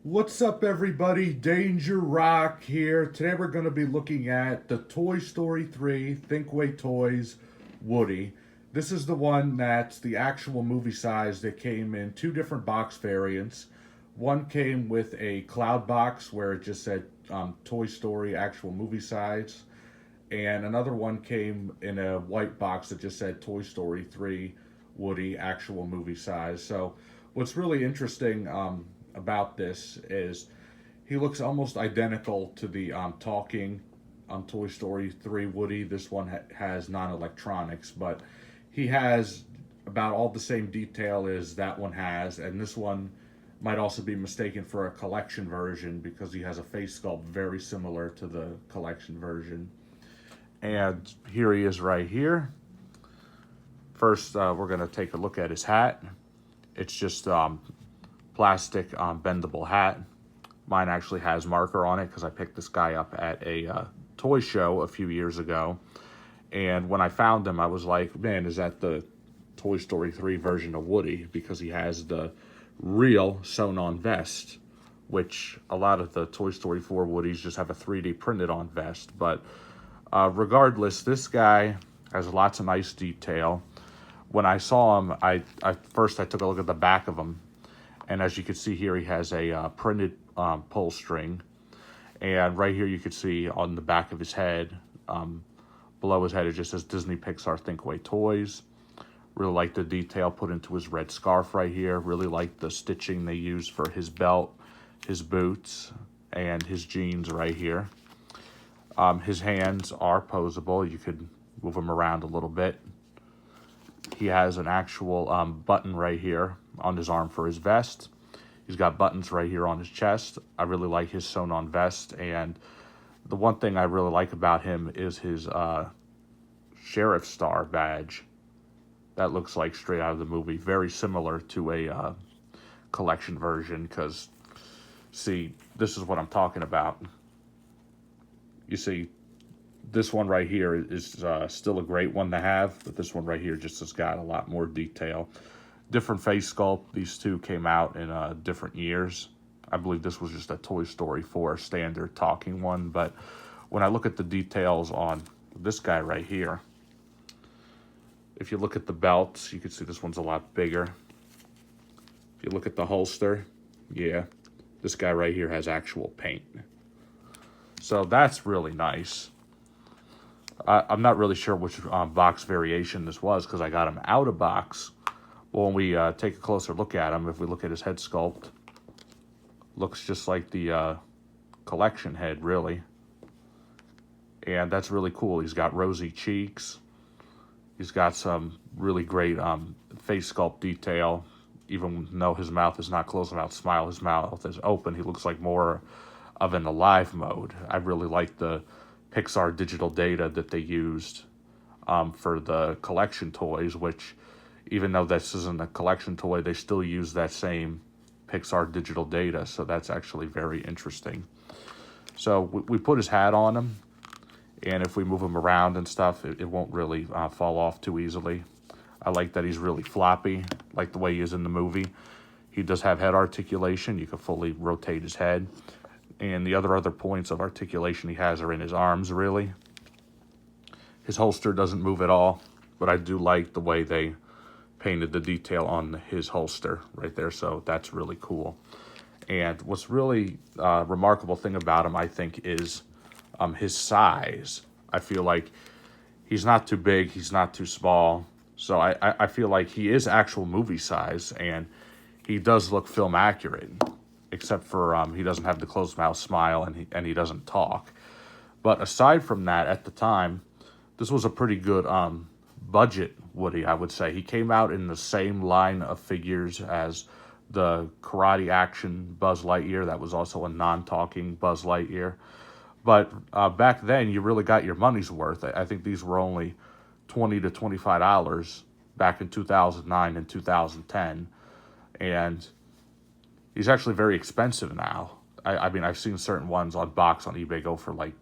What's up, everybody? Danger Rock here. Today we're going to be looking at the Toy Story 3 Thinkway Toys Woody. This is the one that's the actual movie size that came in two different box variants. One came with a cloud box where it just said Toy Story actual movie size, and another one came in a white box that just said Toy Story 3 Woody actual movie size. So, what's really interesting about this is he looks almost identical to the talking Toy Story 3 Woody. This one has non electronics, but he has about all the same detail as that one has, and this one might also be mistaken for a collection version because he has a face sculpt very similar to the collection version. And here he is right here. First, we're going to take a look at his hat. It's just plastic bendable hat. Mine actually has marker on it because I picked this guy up at a toy show a few years ago. And when I found him, I was like, man, is that the Toy Story 3 version of Woody? Because he has the real sewn-on vest, which a lot of the Toy Story 4 Woodies just have a 3D printed on vest. But regardless, this guy has lots of nice detail. When I saw him, I first took a look at the back of him, and as you can see here, he has a printed pull string, and right here you can see on the back of his head, below his head, it just says Disney Pixar Thinkway Toys. Really like the detail put into his red scarf right here. Really like the stitching they used for his belt, his boots, and his jeans right here. His hands are posable. You could move them around a little bit. He has an actual button right here on his arm for his vest. He's got buttons right here on his chest. I really like his sewn-on vest, and the one thing I really like about him is his sheriff star badge. That looks like straight out of the movie. Very similar to a collection version, because, see, this is what I'm talking about. You see, this one right here is still a great one to have, but this one right here just has got a lot more detail. Different face sculpt. These two came out in different years. I believe this was just a Toy Story 4 standard talking one, but when I look at the details on this guy right here, if you look at the belts, you can see this one's a lot bigger. If you look at the holster, yeah, this guy right here has actual paint. So that's really nice. I'm not really sure which box variation this was because I got him out of box. But when we take a closer look at him, if we look at his head sculpt, looks just like the collection head, really. And that's really cool. He's got rosy cheeks. He's got some really great face sculpt detail. Even though his mouth is not closed without smile, his mouth is open. He looks like more of an alive mode. I really like the Pixar digital data that they used for the collection toys, which, even though this isn't a collection toy, they still use that same Pixar digital data, so that's actually very interesting. So we put his hat on him, and if we move him around and stuff, it won't really fall off too easily. I like that he's really floppy, like the way he is in the movie. He does have head articulation. You can fully rotate his head. And the other points of articulation he has are in his arms, really. His holster doesn't move at all, but I do like the way they painted the detail on his holster right there, so that's really cool. And what's really remarkable thing about him, I think, is his size. I feel like he's not too big, he's not too small, so I feel like he is actual movie size, and he does look film accurate, except for he doesn't have the closed mouth smile, and he doesn't talk. But aside from that, at the time, this was a pretty good budget Woody, I would say. He came out in the same line of figures as the karate action Buzz Lightyear. That was also a non-talking Buzz Lightyear. But back then, you really got your money's worth. I think these were only $20 to $25 back in 2009 and 2010. And he's actually very expensive now. I mean, I've seen certain ones on box on eBay go for like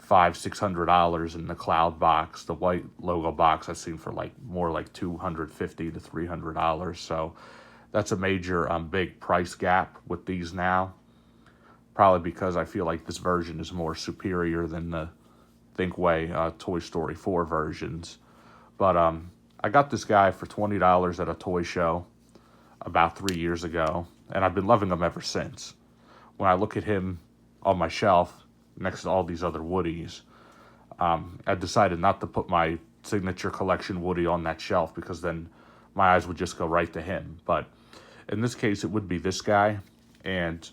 $500-600 in the cloud box. The white logo box I've seen for like more like $250 to $300. So that's a major big price gap with these now. probably because I feel like this version is more superior than the Thinkway Toy Story 4 versions. But I got this guy for $20 at a toy show about 3 years ago, and I've been loving him ever since. When I look at him on my shelf next to all these other Woodies, I decided not to put my signature collection Woody on that shelf because then my eyes would just go right to him. But in this case, it would be this guy. And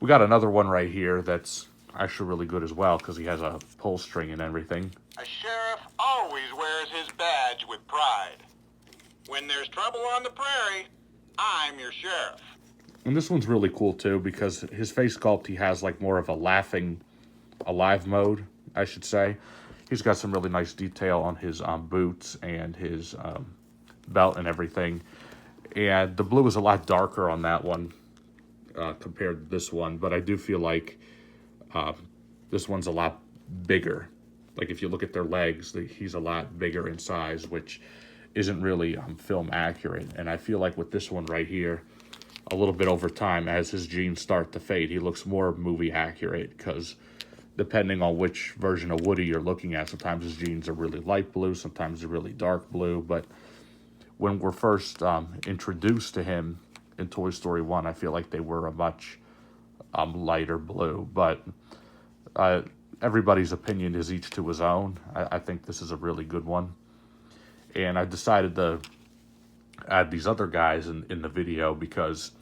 we got another one right here that's actually really good as well because he has a pull string and everything. A sheriff always wears his badge with pride. When there's trouble on the prairie, I'm your sheriff. And this one's really cool too because his face sculpt, he has like more of a laughing, alive mode, I should say. He's got some really nice detail on his boots and his belt and everything. And the blue is a lot darker on that one compared to this one. But I do feel like this one's a lot bigger. Like if you look at their legs, he's a lot bigger in size, which isn't really film accurate. And I feel like with this one right here, a little bit over time, as his jeans start to fade, he looks more movie accurate because depending on which version of Woody you're looking at, sometimes his jeans are really light blue, sometimes they're really dark blue. But when we're first introduced to him in Toy Story 1, I feel like they were a much lighter blue. But everybody's opinion is each to his own. I think this is a really good one. And I decided to add these other guys in the video because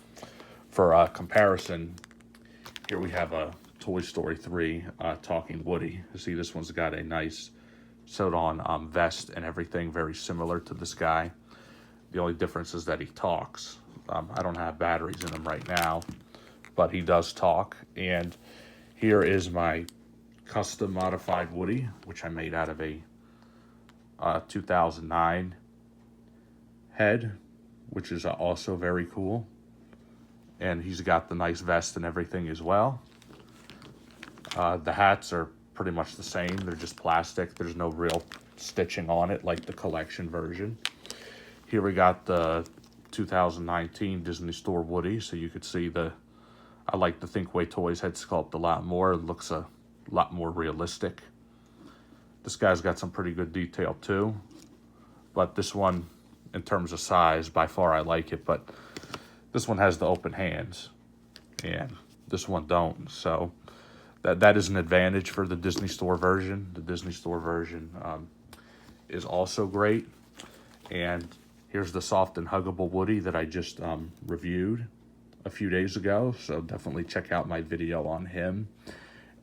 for comparison, here we have a Toy Story 3 talking Woody. You see, this one's got a nice sewed-on vest and everything, very similar to this guy. The only difference is that he talks. I don't have batteries in him right now, but he does talk. And here is my custom modified Woody, which I made out of a 2009 head, which is also very cool. And he's got the nice vest and everything as well. The hats are pretty much the same. They're just plastic. There's no real stitching on it like the collection version. Here we got the 2019 Disney Store Woody, so you could see I like the Thinkway Toys head sculpt a lot more. It looks a lot more realistic. This guy's got some pretty good detail too, but this one, in terms of size, by far I like it, but this one has the open hands, and this one don't, so that is an advantage for the Disney Store version. The Disney Store version is also great, and here's the soft and huggable Woody that I just reviewed a few days ago, so definitely check out my video on him.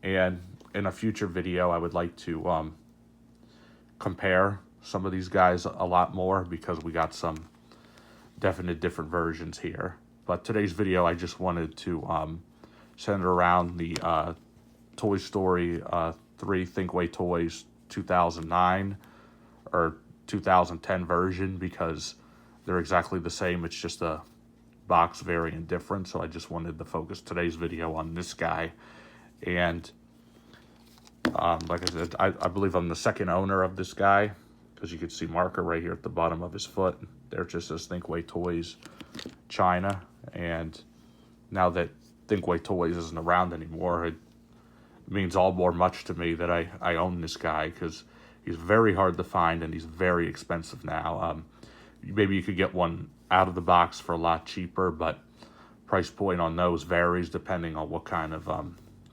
And in a future video, I would like to compare some of these guys a lot more because we got some definite different versions here. But today's video, I just wanted to center around the Toy Story 3 Thinkway Toys 2009 or 2010 version because they're exactly the same. It's just a box variant different. So I just wanted to focus today's video on this guy. And like I said, I believe I'm the second owner of this guy because you can see marker right here at the bottom of his foot. There it just says Thinkway Toys China. And now that Thinkway Toys isn't around anymore, it means all more much to me that I own this guy because he's very hard to find and he's very expensive now. Maybe you could get one out of the box for a lot cheaper, but price point on those varies depending on what kind of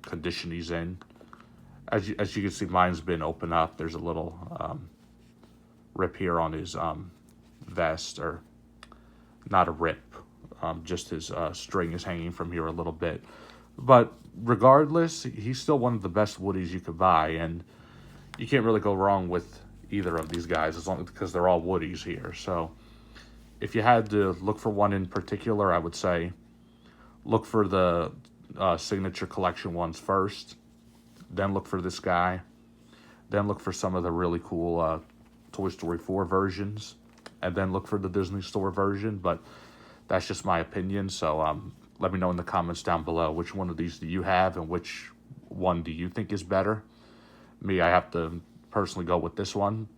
condition he's in. As you can see, mine's been opened up. There's a little rip here on his vest, or not a rip, just his string is hanging from here a little bit. But regardless, he's still one of the best Woodies you could buy, and you can't really go wrong with either of these guys as long because they're all Woodies here. So if you had to look for one in particular, I would say look for the signature collection ones first, then look for this guy, then look for some of the really cool Toy Story 4 versions, and then look for the Disney Store version. But that's just my opinion, so let me know in the comments down below which one of these do you have and which one do you think is better. Me, I have to personally go with this one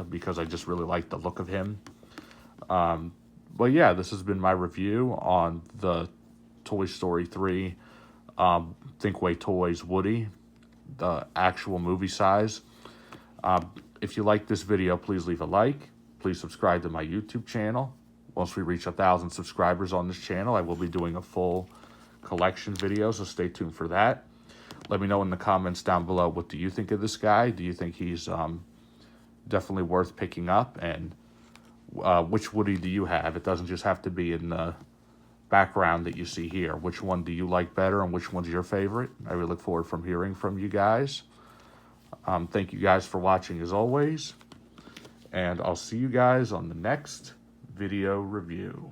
because I just really like the look of him. But yeah, this has been my review on the Toy Story 3 Thinkway Toys Woody, the actual movie size. If you like this video, please leave a like. Please subscribe to my YouTube channel. Once we reach 1,000 subscribers on this channel, I will be doing a full collection video, so stay tuned for that. Let me know in the comments down below, what do you think of this guy? Do you think he's definitely worth picking up? And which Woody do you have? It doesn't just have to be in the background that you see here. Which one do you like better, and which one's your favorite? I really look forward from hearing from you guys. Thank you guys for watching as always, and I'll see you guys on the next video review.